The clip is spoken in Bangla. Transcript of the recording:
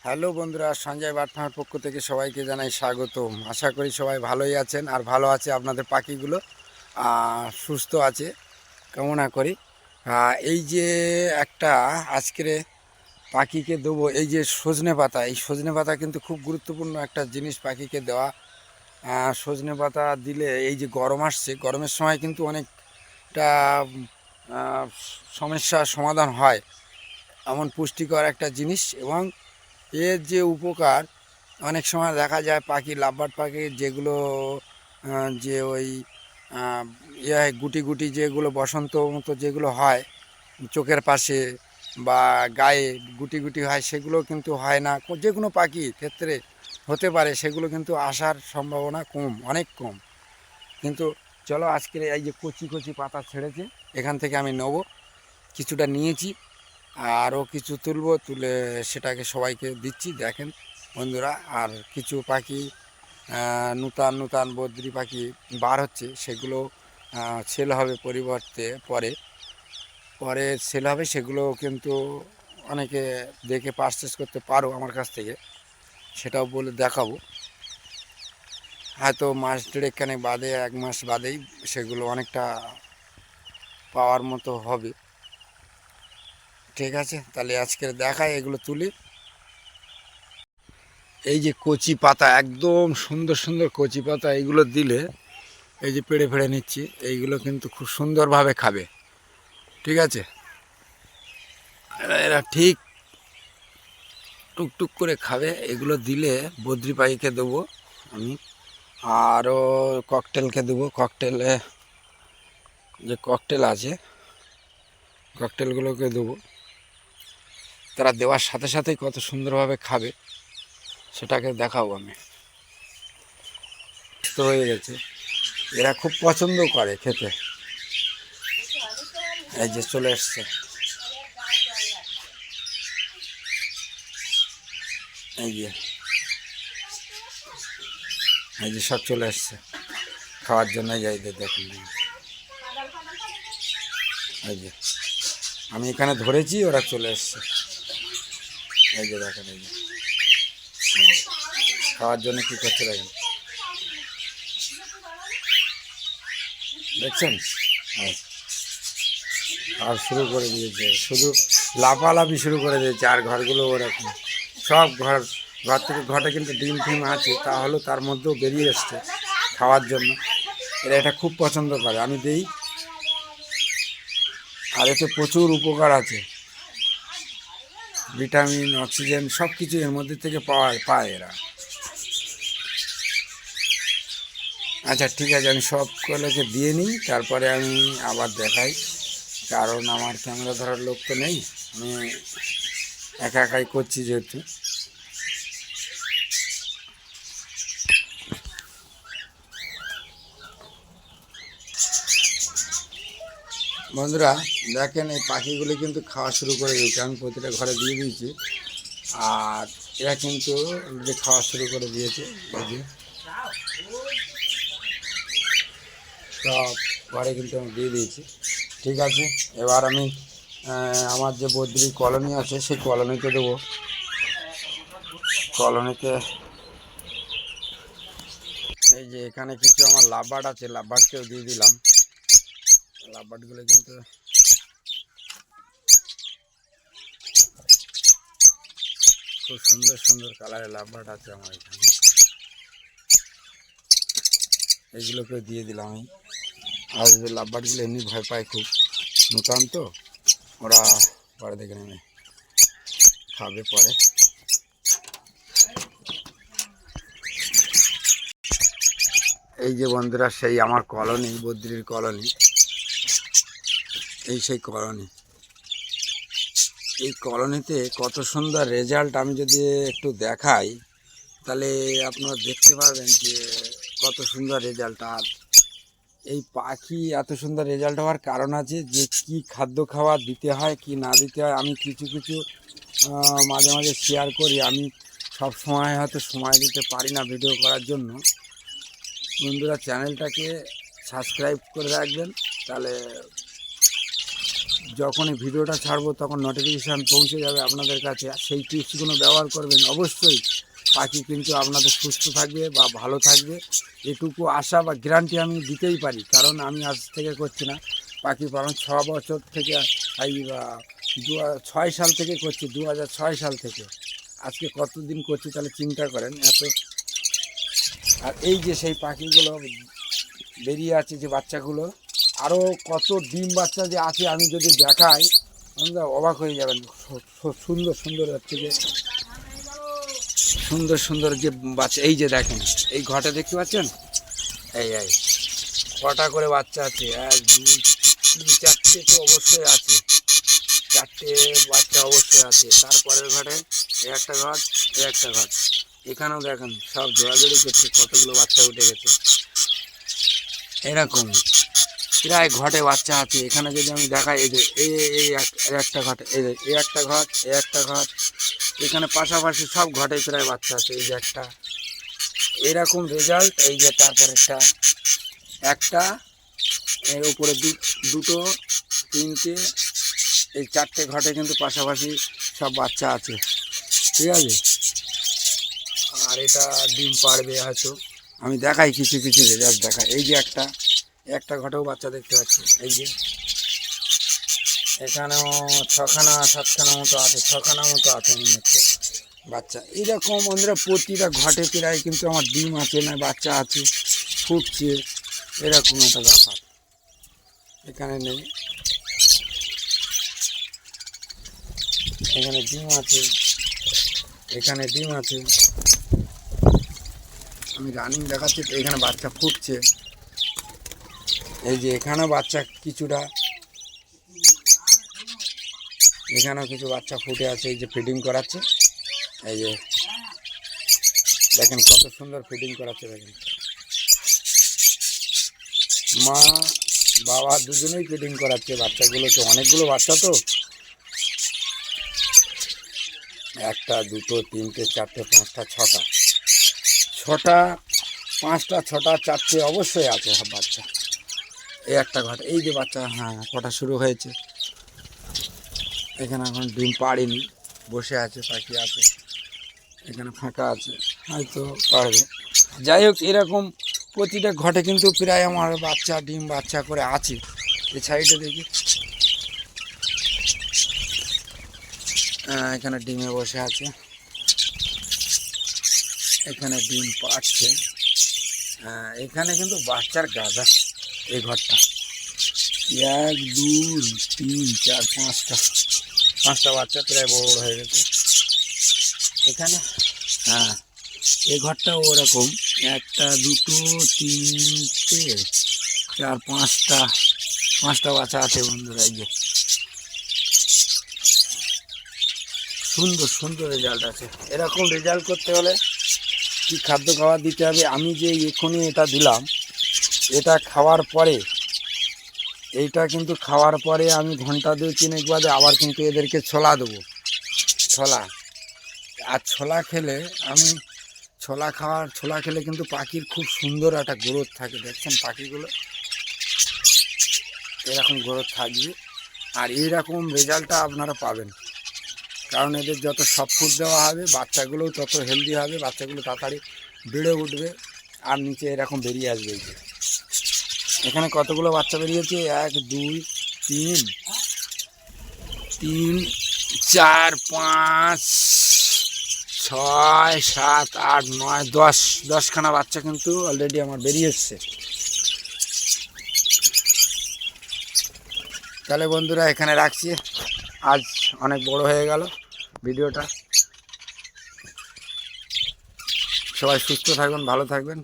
হ্যালো বন্ধুরা, সঞ্জয় বার্তার পক্ষ থেকে সবাইকে জানাই স্বাগতম। আশা করি সবাই ভালোই আছেন আর ভালো আছে আপনাদের পাখিগুলো সুস্থ আছে কামনা করি। এই যে একটা আজকের পাখিকে দেবো, এই যে সজনে পাতা, এই সজনে পাতা কিন্তু খুব গুরুত্বপূর্ণ একটা জিনিস পাখিকে দেওয়া। সজনে পাতা দিলে এই যে গরম আসছে, গরমের সময় কিন্তু অনেকটা আহ, সমস্যার সমাধান হয়। এমন পুষ্টিকর একটা জিনিস এবং এর যে উপকার, অনেক সময় দেখা যায় পাখি লাভবার্ড পাখি যেগুলো যে ওই গুটি গুটি যেগুলো বসন্ত মতো যেগুলো হয় চোখের পাশে বা গায়ে গুটি গুটি হয়, সেগুলো কিন্তু হয় না। যে কোনো পাখির ক্ষেত্রে হতে পারে, সেগুলো কিন্তু আসার সম্ভাবনা কম, অনেক কম। কিন্তু চলো আজকের এই যে কচি কচি পাতা ছেড়েছে, এখান থেকে আমি নেবো, কিছুটা নিয়েছি, আরও কিছু তুলব, তুলে সেটাকে সবাইকে দিচ্ছি দেখেন বন্ধুরা। আর কিছু পাখি নূতন নূতন বদ্রি পাখি বার হচ্ছে, সেগুলো সেল হবে পরিবর্তে পরে পরে সেল হবে, সেগুলো কিন্তু অনেকে দেখে পারচেস করতে পারো আমার কাছ থেকে, সেটাও বলে দেখাবো। হয়তো মাস দেড়েকখানেক বাদে, এক মাস বাদেই সেগুলো অনেকটা পাওয়ার মতো হবে। ঠিক আছে, তাহলে আজকের দেখায় এগুলো তুলি। এই যে কচি পাতা, একদম সুন্দর সুন্দর কচি পাতা, এইগুলো দিলে, এই যে পেড়ে ফেড়ে নিচ্ছি, এইগুলো কিন্তু খুব সুন্দরভাবে খাবে। ঠিক আছে, এরা ঠিক টুকটুক করে খাবে। এগুলো দিলে বদ্রি পাখিকে দেবো আমি, আরও ককটেলকে দেবো। ককটেলে যে ককটেল আছে, ককটেলগুলোকে দেবো। তারা দেওয়ার সাথে সাথেই কত সুন্দরভাবে খাবে সেটাকে দেখাবো আমি। তো হয়ে গেছে, এরা খুব পছন্দ করে খেতে। এই যে চলে এসছে, এই যে এই যে সব চলে এসছে খাওয়ার জন্য। যাই দেখুন, এই যে আমি এখানে ধরেছি, ওরা চলে এসছে। এই যে দেখেন, এই যে খাওয়ার জন্য কী করছে দেখেন, দেখছেন? আর শুরু করে দিয়েছে, শুধু লাফালাফি শুরু করে দিয়েছে। আর ঘরগুলো ওরকম সব ঘর ঘর থেকে ঘরে কিন্তু ডিম টিম আছে, তাহলেও তার মধ্যেও বেরিয়ে এসছে খাওয়ার জন্য। এরা এটা খুব পছন্দ করে, আমি দিই। আর এতে প্রচুর উপকার আছে, ভিটামিন, অক্সিজেন সব কিছু এর মধ্যে থেকে পায় এরা। আচ্ছা ঠিক আছে, আমি সবগুলোকে দিয়ে নিই, তারপরে আমি আবার দেখাই, কারণ আমার ক্যামেরা ধরার লোক তো নেই, আমি একা একাই করছি যেহেতু। বন্ধুরা দেখেন, এই পাখিগুলি কিন্তু খাওয়া শুরু করে দিয়েছে, আমি প্রতিটা ঘরে দিয়ে দিয়েছি। আর এরা কিন্তু অলরেডি খাওয়া শুরু করে দিয়েছে। এই যে সব ঘরে কিন্তু আমি দিয়ে দিয়েছি। ঠিক আছে, এবার আমি আমার যে বদ্রি কলোনি আছে সেই কলোনিতে দেবো। কলোনিতে এই যে এখানে কিছু আমার লাভবার্ড আছে, লাভবার্ডকেও দিয়ে দিলাম। লাভবার্ডগুলো কিন্তু খুব সুন্দর সুন্দর কালারের লাভবার্ড আছে আমার এখানে, এইগুলোকেও দিয়ে দিলাম আমি। আর যে লাভবার্ডগুলো এমনি ভয় পায় খুব, নতুন তো, ওরা পরে দেখে নেবে, খাবে পরে। এই যে বন্ধুরা, সেই আমার কলোনি, বদ্রির কলোনি, এই সেই কলোনি। এই কলোনিতে কত সুন্দর রেজাল্ট, আমি যদি একটু দেখাই তাহলে আপনারা দেখতে পারবেন যে কত সুন্দর রেজাল্ট। আর এই পাখি এত সুন্দর রেজাল্ট হওয়ার কারণ আছে যে কি খাদ্য খাবার দিতে হয় কি না দিতে হয়, আমি কিছু কিছু মাঝে মাঝে শেয়ার করি। আমি সব সময় হয়তো সময় দিতে পারি না ভিডিও করার জন্য। বন্ধুরা চ্যানেলটাকে সাবস্ক্রাইব করে রাখবেন, তাহলে যখনই ভিডিওটা ছাড়বো তখন নোটিফিকেশান পৌঁছে যাবে আপনাদের কাছে। সেই টিপসগুলো ব্যবহার করবেন, অবশ্যই পাখি কিন্তু আপনাদের সুস্থ থাকবে বা ভালো থাকবে, এটুকু আশা বা গ্যারান্টি আমি দিতেই পারি। কারণ আমি আজ থেকে করছি না, পাখি পালন 6 বছর থেকে, এই 6 সাল থেকে করছি, 2006 সাল থেকে। আজকে কতদিন করছি তাহলে চিন্তা করেন এত। আর এই যে সেই পাখিগুলো বেরিয়ে আছে যে বাচ্চাগুলো, আরও কত ডিম বাচ্চা যে আছে আমি যদি দেখাই আপনারা অবাক হয়ে যাবেন। সুন্দর সুন্দর হচ্ছে যে সুন্দর সুন্দর যে বাচ্চা, এই যে দেখেন এই ঘটে দেখতে পাচ্ছেন, এই কটা করে বাচ্চা আছে, 1 2 3 4টে তো অবশ্যই আছে, 4টে বাচ্চা অবশ্যই আছে। তারপরের ঘটে একটা ঘট, একটা ঘট, এখানেও দেখেন সব দৌড়াদৌড়ি করছে, কতগুলো বাচ্চা উঠে গেছে। এরকম প্রায় ঘটে বাচ্চা আছে। এখানে যদি আমি দেখাই, এই যে এই একটা ঘট, এই একটা ঘট, এই একটা ঘট, এখানে পাশাপাশি সব ঘটে প্রায় বাচ্চা আছে। এই যে একটা এরকম রেজাল্ট, এই যে তারপরেরটা একটা, এর উপরে দুটো, 3টে, এই 4টে ঘটে কিন্তু পাশাপাশি সব বাচ্চা আছে, ঠিক আছে। আর এটা ডিম পাড়বে হয়তো, আমি দেখাই কিছু কিছু রেজাল্ট দেখাই। এই যে একটা ঘটেও বাচ্চা দেখতে পাচ্ছি, এই যে এখানেও 6খানা 7খানা মতো আছে, 6খানা মতো আছে মনে হচ্ছে বাচ্চা। এইরকম বন্ধুরা প্রতিটা ঘটে প্রায় কিন্তু আমার ডিম আছে, না বাচ্চা আছে, ফুটছে, এরকম একটা ব্যাপার। এখানে নেই, এখানে ডিম আছে, এখানে ডিম আছে, আমি রানিং দেখাচ্ছি তো। এখানে বাচ্চা ফুটছে, এই যে এখানেও বাচ্চা কিছুটা, এখানেও কিছু বাচ্চা ফুটে আছে, এই যে ফিডিং করাচ্ছে, এই যে দেখেন কত সুন্দর ফিডিং করাচ্ছে। দেখেন মা বাবা দুজনেই ফিডিং করাচ্ছে বাচ্চাগুলোকে, অনেকগুলো বাচ্চা তো, 1টা 2টো 3টে 4টে 5টা 6টা 6টা 5টা 6টা 4টে অবশ্যই আছে সব বাচ্চা। এই একটা ঘট, এই যে বাচ্চা, হ্যাঁ কটা শুরু হয়েছে। এখানে এখন ডিম পাড়েনি, বসে আছে, পাখি আছে, এখানে ফাঁকা আছে, হয়তো পারবে। যাই হোক, এরকম প্রতিটা ঘটে কিন্তু প্রায় আমার বাচ্চা ডিম বাচ্চা করে আছে। এই সাইডে দেখি, এখানে ডিমে বসে আছে, এখানে ডিম পাড়ছে, এখানে কিন্তু বাচ্চার গাদা। এই ঘরটা 1 2 3 4 5টা বাচ্চা প্রায় বড় হয়ে গেছে এখানে। হ্যাঁ, এই ঘরটাও ওরকম 1টা 2টো 3টে 4 5টা বাচ্চা আছে বন্ধুরা। এই যে সুন্দর সুন্দর রেজাল্ট আছে। এরকম রেজাল্ট করতে হলে কি খাদ্য খাবার দিতে হবে, আমি যে এক্ষুনি এটা দিলাম, এটা খাওয়ার পরে, এইটা কিন্তু খাওয়ার পরে আমি ঘন্টা 2-3 বাদে আবার কিন্তু এদেরকে ছোলা দেবো, ছোলা। আর ছোলা খেলে আমি ছোলা খেলে কিন্তু পাখির খুব সুন্দর একটা গ্রোথ থাকে। দেখছেন পাখিগুলো এরকম গ্রোথ থাকবে, আর এইরকম রেজাল্টটা আপনারা পাবেন। কারণ এদের যত সব ফুড দেওয়া হবে বাচ্চাগুলোও তত হেলদি হবে, বাচ্চাগুলো তাড়াতাড়ি বেড়ে উঠবে আর নিচে এরকম বেরিয়ে আসবে। এখানে কতগুলো বাচ্চা বেরিয়েছে, 1 2 3 4 5 6 7 8 9 10খানা বাচ্চা কিন্তু অলরেডি আমার বেরিয়ে এসছে। তাহলে বন্ধুরা এখানে রাখছি, আজ অনেক বড় হয়ে গেল ভিডিওটা। সবাই সুস্থ থাকবেন, ভালো থাকবেন।